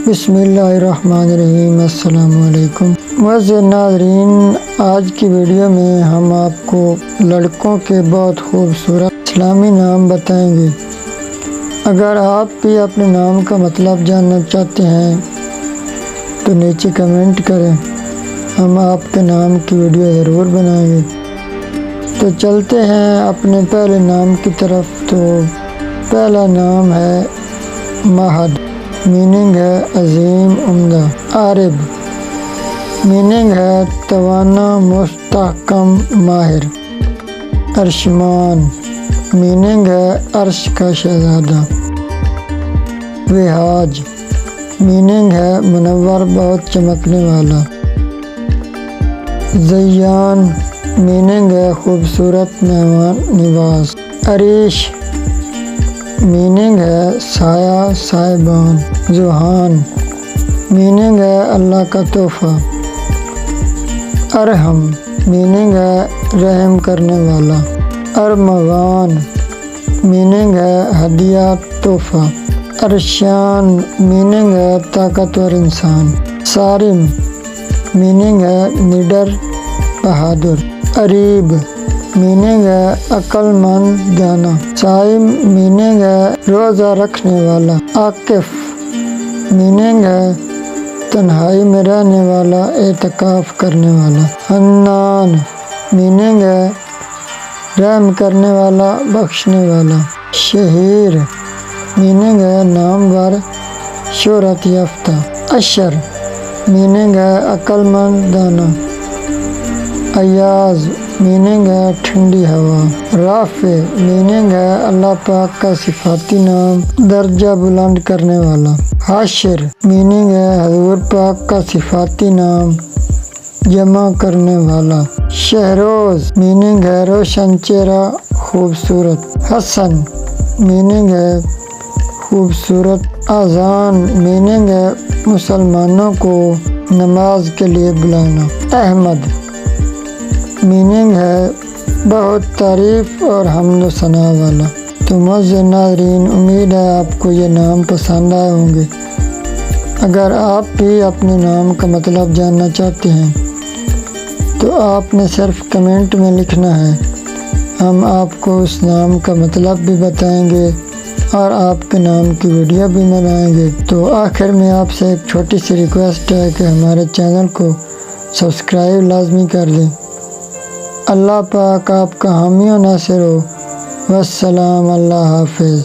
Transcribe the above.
بسم اللہ الرحمن الرحیم۔ السلام علیکم معزز ناظرین، آج کی ویڈیو میں ہم آپ کو لڑکوں کے بہت خوبصورت اسلامی نام بتائیں گے۔ اگر آپ بھی اپنے نام کا مطلب جاننا چاہتے ہیں تو نیچے کمنٹ کریں، ہم آپ کے نام کی ویڈیو ضرور بنائیں گے۔ تو چلتے ہیں اپنے پہلے نام کی طرف۔ تو پہلا نام ہے مہد، میننگ ہے عظیم عمدہ۔ عارب، میننگ ہے توانا مستحکم ماہر۔ ارشمان، میننگ ہے عرش کا شہزادہ۔ وہاج، میننگ ہے منور بہت چمکنے والا۔ زیان، میننگ ہے خوبصورت مہمان نواز۔ عریش، میننگ ہے سایہ صاحبان۔ ذوحان، میننگ ہے اللہ کا تحفہ۔ ارحم، میننگ ہے رحم کرنے والا۔ ارمغان، میننگ ہے ہدیہ تحفہ۔ ارشان، میننگ ہے طاقتور انسان۔ صارم، میننگ ہے نڈر بہادر۔ عریب، میننگ ہے عقل مند دانا۔ صائم، میننگ ہے روزہ رکھنے والا۔ عاکف، میننگ ہے تنہائی میں رہنے والا، اعتکاف کرنے والا۔ حنان، میننگ ہے رحم کرنے والا، بخشنے والا۔ شہیر، میننگ ہے نامور شہرت یافتہ۔ اشر، میننگ ہے عقل مند دانا۔ ایاز، میننگ ہے ٹھنڈی ہوا۔ رافع، میننگ ہے اللہ پاک کا صفاتی نام، درجہ بلند کرنے والا۔ حاشر، میننگ ہے حضور پاک کا صفاتی نام، جمع کرنے والا۔ شہروز، میننگ ہے روشن چہرہ خوبصورت۔ حسن، میننگ ہے خوبصورت۔ اذان، میننگ ہے مسلمانوں کو نماز کے لیے بلانا۔ احمد، میننگ ہے بہت تعریف اور حمد و ثنا والا۔ تو معزز ناظرین، امید ہے آپ کو یہ نام پسند آئے ہوں گے۔ اگر آپ بھی اپنے نام کا مطلب جاننا چاہتے ہیں تو آپ نے صرف کمنٹ میں لکھنا ہے، ہم آپ کو اس نام کا مطلب بھی بتائیں گے اور آپ کے نام کی ویڈیو بھی بنائیں گے۔ تو آخر میں آپ سے ایک چھوٹی سی ریکویسٹ ہے کہ ہمارے چینل کو سبسکرائب لازمی کر دیں۔ اللہ پاک آپ کا حامی و ناصر ہو۔ والسلام، اللہ حافظ۔